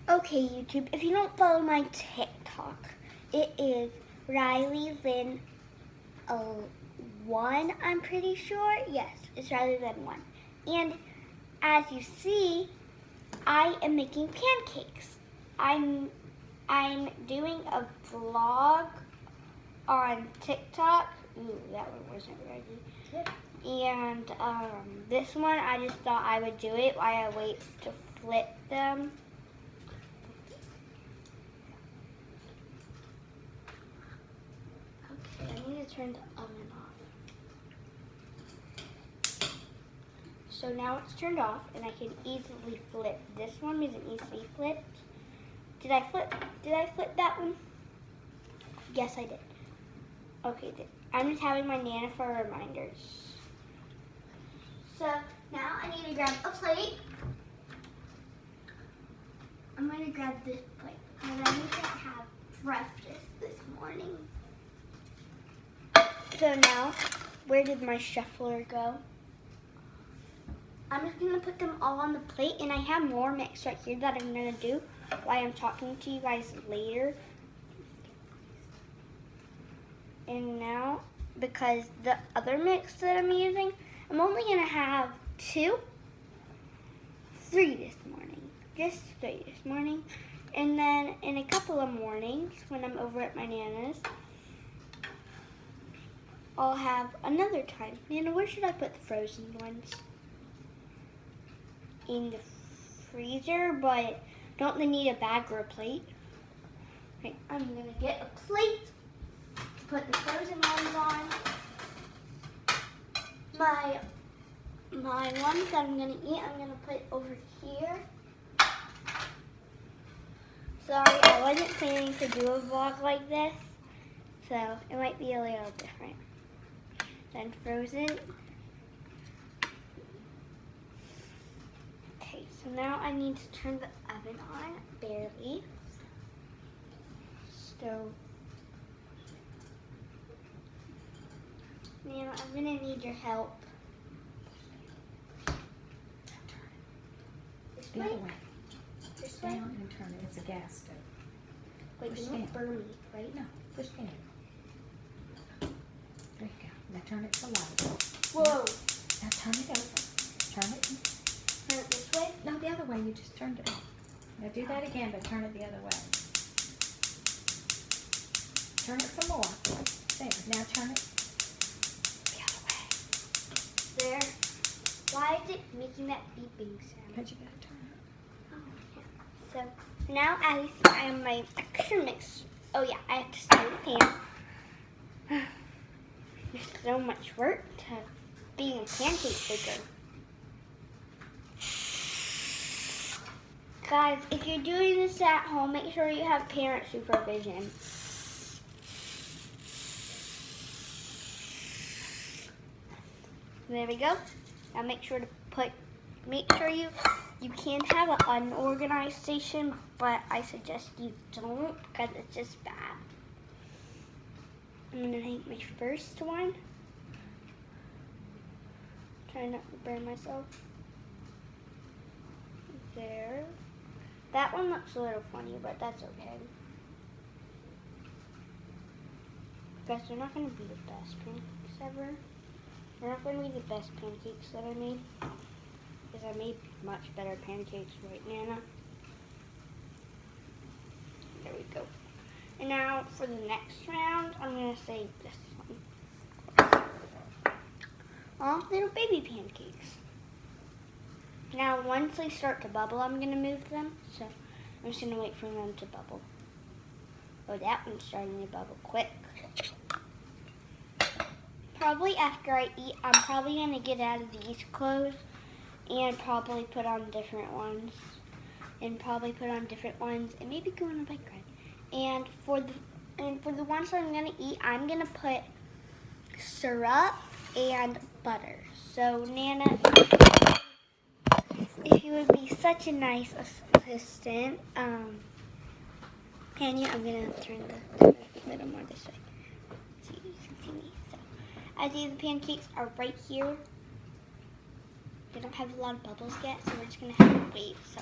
Okay, YouTube, if you don't follow my TikTok, it is Riley Lynn 1, I'm pretty sure. Yes, it's Riley Lynn 1. And as you see, I am making pancakes. I'm doing a vlog on TikTok. Ooh, that one wasn't ready. Yep. And this one, I just thought I would do it while I wait to flip them. Okay, I need to turn the oven off. So now it's turned off, and I can easily flip. This one isn't easily flipped. Did I flip that one? Yes, I did. Okay, I'm just having my Nana for reminders. So now I need to grab a plate. I'm going to grab this plate because I need to have breakfast this morning. So now, where did my shuffler go? I'm just going to put them all on the plate, and I have more mix right here that I'm going to do while I'm talking to you guys later. And now, because the other mix that I'm using, I'm only going to have 3 this morning. Just 3 this morning. And then in a couple of mornings, when I'm over at my Nana's, I'll have another time. Nana, where should I put the frozen ones? In the freezer, but don't they need a bag or a plate? Okay, I'm going to get a plate to put the frozen ones on. My ones that I'm going to eat, I'm going to put over here. Sorry, I wasn't planning to do a vlog like this, so it might be a little different than frozen. Okay, so now I need to turn the oven on, barely. So, Nana, I'm going to need your help. The other way. This Down way? and turn it. It's a gas stove. Wait, Push you down. won't burn me, right? No, push down. There you go. Now turn it to light. Whoa! Now turn it over. Turn it. Turn it this way? No, the other way. You just turned it. Now do that again, but turn it the other way. Turn it some more. There. Now turn it the other way. There. Why is it making that beeping sound? Because you gotta turn it. Oh, yeah. So now as you see, I have my extra mix. Oh yeah, I have to stir the pan. There's so much work to being a pancake baker. Guys, if you're doing this at home, make sure you have parent supervision. There we go. Now make sure you can have an unorganized station, but I suggest you don't because it's just bad. I'm gonna make my first one. Try not to burn myself. There. That one looks a little funny, but that's okay. Guys, they're not gonna be the best pancakes ever. They're not going to be the best pancakes that I made, because I made much better pancakes, right, Nana? There we go. And now for the next round, I'm going to save this one. Oh, little baby pancakes. Now, once they start to bubble, I'm going to move them. So I'm just going to wait for them to bubble. Oh, that one's starting to bubble quick. Probably after I eat, I'm probably going to get out of these clothes and probably put on different ones. And maybe go on a bike ride. And for the ones that I'm going to eat, I'm going to put syrup and butter. So, Nana, if you would be such a nice assistant, Tanya, I'm going to turn the a little more this way. So you can see me. So, as you see, the pancakes are right here. They don't have a lot of bubbles yet, so we're just going to have to wait. So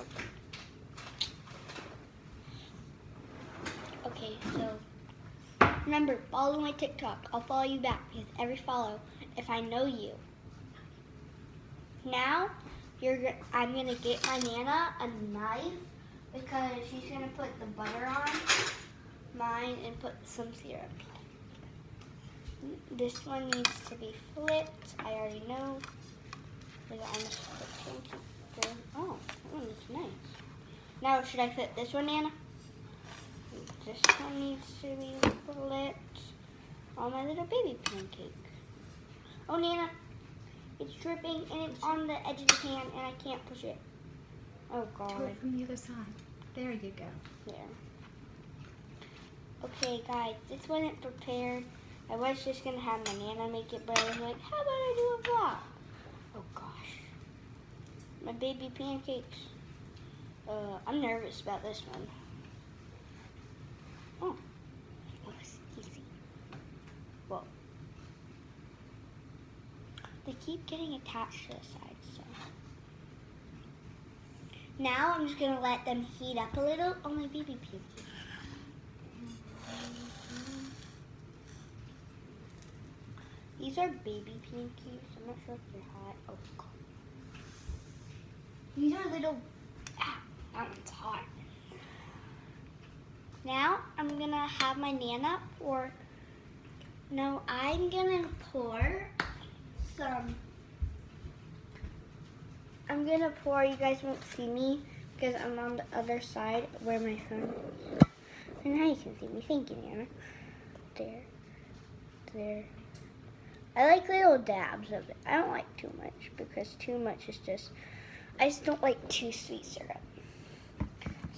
Okay, so remember, follow my TikTok. I'll follow you back because every follow, if I know you. Now, I'm gonna get my Nana a knife because she's gonna put the butter on mine and put some syrup. This one needs to be flipped. I already know. Oh, that one looks nice. Now, should I flip this one, Nana? This one needs to be flipped. Oh, my little baby pancake. Oh, Nana, it's dripping and it's on the edge of the pan and I can't push it. Oh, God. Do it from the other side. There you go. There. Okay, guys, this wasn't prepared. I was just going to have my Nana make it, but I was like, how about I do a vlog? Oh, gosh. My baby pancakes. I'm nervous about this one. Oh, that was easy. Whoa. They keep getting attached to the sides, so. Now I'm just gonna let them heat up a little. Oh, my baby pancakes. These are baby pancakes. I'm not sure if they're hot. Oh, God. These are little. Ah, that one's hot. Now I'm gonna have my Nana pour. No, I'm gonna pour some. I'm gonna pour. You guys won't see me because I'm on the other side where my phone is. And now you can see me. Thank you, Nana. There. There. I like little dabs of it. I don't like too much because too much is just. I just don't like too sweet syrup.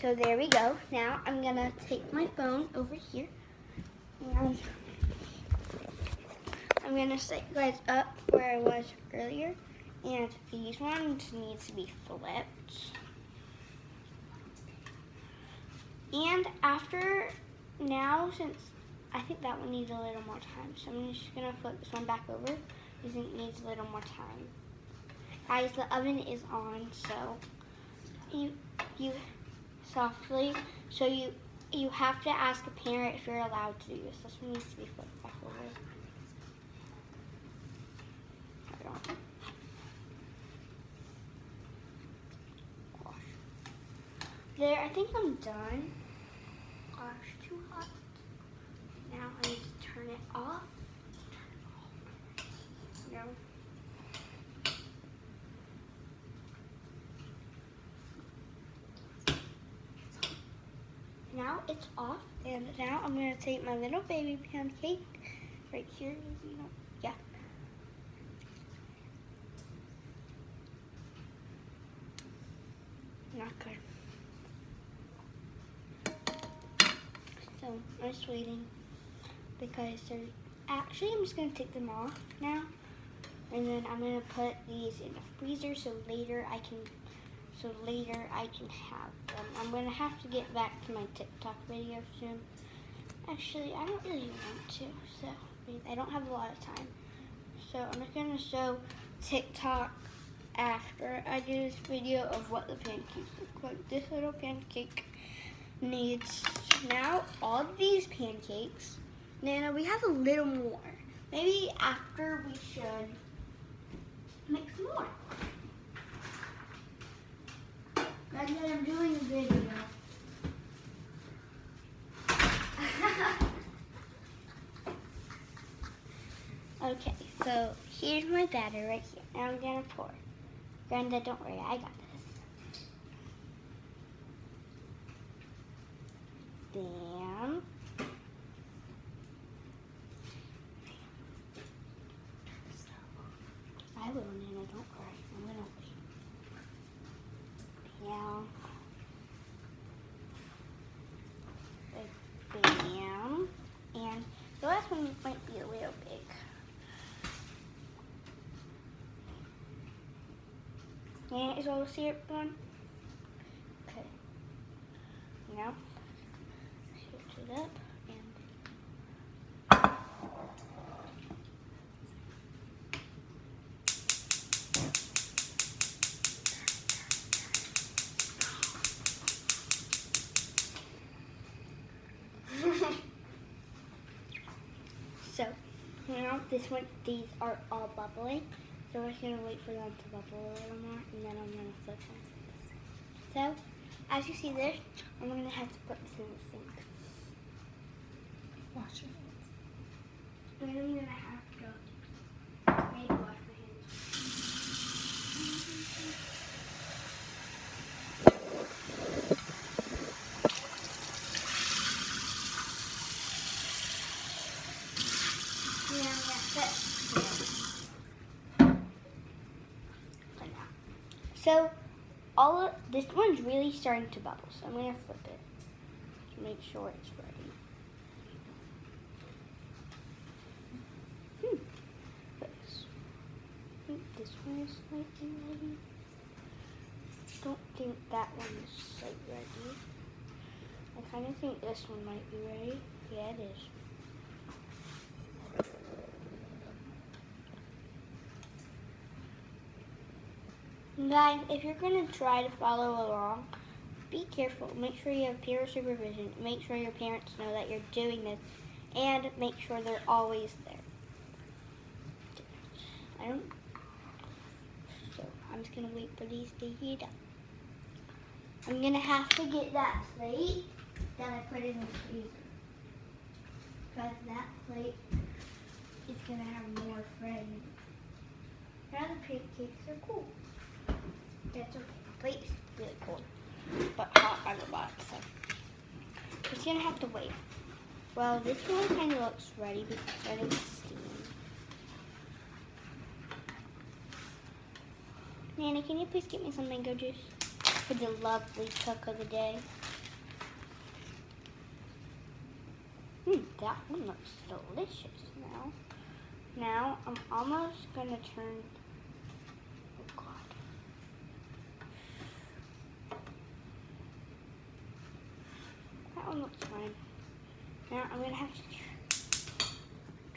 So there we go. Now I'm gonna take my phone over here and I'm gonna set you guys up where I was earlier. And these ones need to be flipped. And after now, since I think that one needs a little more time, so I'm just gonna flip this one back over because it needs a little more time. Guys, the oven is on, so you softly. So you have to ask a parent if you're allowed to do this. This one needs to be flipped back over. There, I think I'm done. Gosh, too hot. Now I need to turn it off. No. Now it's off, and now I'm gonna take my little baby pancake right here. Yeah. Not good. So I'm just waiting because they're actually. I'm just gonna take them off now, and then I'm gonna put these in the freezer so later I can have them. I'm gonna have to get back to my TikTok video soon. Actually, I don't really want to, so I don't have a lot of time. So I'm just gonna show TikTok after I do this video of what the pancakes look like. This little pancake needs now all of these pancakes. Nana, we have a little more. Maybe after we should make some more. That's what I'm doing a video. Okay, so here's my batter right here. Now I'm gonna pour. Brenda, don't worry, I got this. Damn. I will, Nana, don't worry. I'm gonna wait. Bam. Bam. And the last one might be a little big. And is all the syrup gone? Okay. Now, shift it up and Now these are all bubbling. So we're just gonna wait for them to bubble a little more, and then I'm gonna flip them. So, as you see there, I'm gonna have to put this in the sink. Wash your hands. And then I'm gonna have to maybe wash my hands. And I'm gonna put for now. So this one's really starting to bubble, so I'm gonna flip it to make sure it's ready. This one is slightly ready. Don't think that one is like ready. I kind of think this one might be ready. Yeah, it is. Guys, if you're gonna try to follow along, be careful. Make sure you have peer supervision. Make sure your parents know that you're doing this, and make sure they're always there. So I'm just gonna wait for these to heat up. I'm gonna have to get that plate that I put in the freezer, because that plate is gonna have more friends. Now the pancakes are cool. That's okay. The plate is really cold, but hot on the bottom, so we're just gonna have to wait. Well, this one kind of looks ready because it's starting to steam. Nana, can you please get me some mango juice for the lovely cook of the day? That one looks delicious now. Now I'm almost gonna turn. Oh God. That one looks fine. Now I'm gonna have to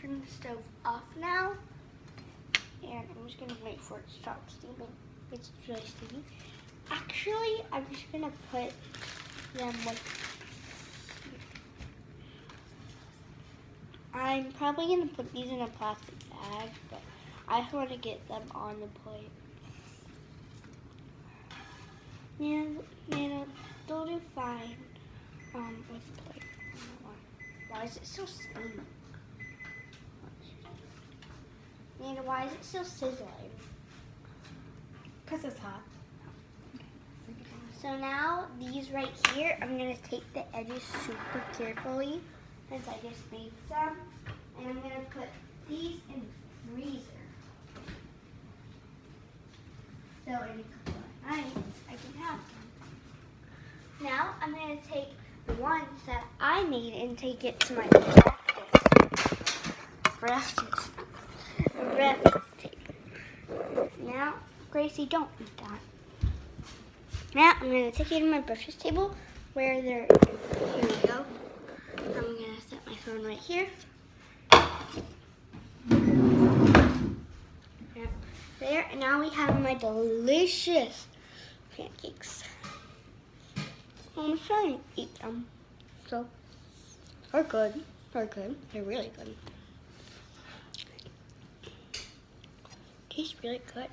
turn the stove off now, and I'm just gonna wait for it to stop steaming. It's really steamy. Actually, I'm just gonna put them I'm probably gonna put these in a plastic bag, but I just want to get them on the plate. Yeah, they'll do fine with the plate. I don't know why is it still steaming? Nana, why is it still sizzling? Because it's hot. So now these right here, I'm gonna take the edges super carefully since I just made some, and I'm gonna put these in the freezer. So in a couple of nights, I can have them. Now I'm gonna take the ones that I made and take it to my breakfast table. Now, Gracie, don't eat that. Now I'm going to take it to my breakfast table where here we go. I'm going to set my phone right here. There, and now we have my delicious pancakes. I'm trying to eat them. So, they're good. They're good. They're really good. Tastes really good.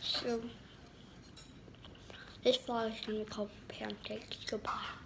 So, this vlog is going to be called Pancakes. Goodbye.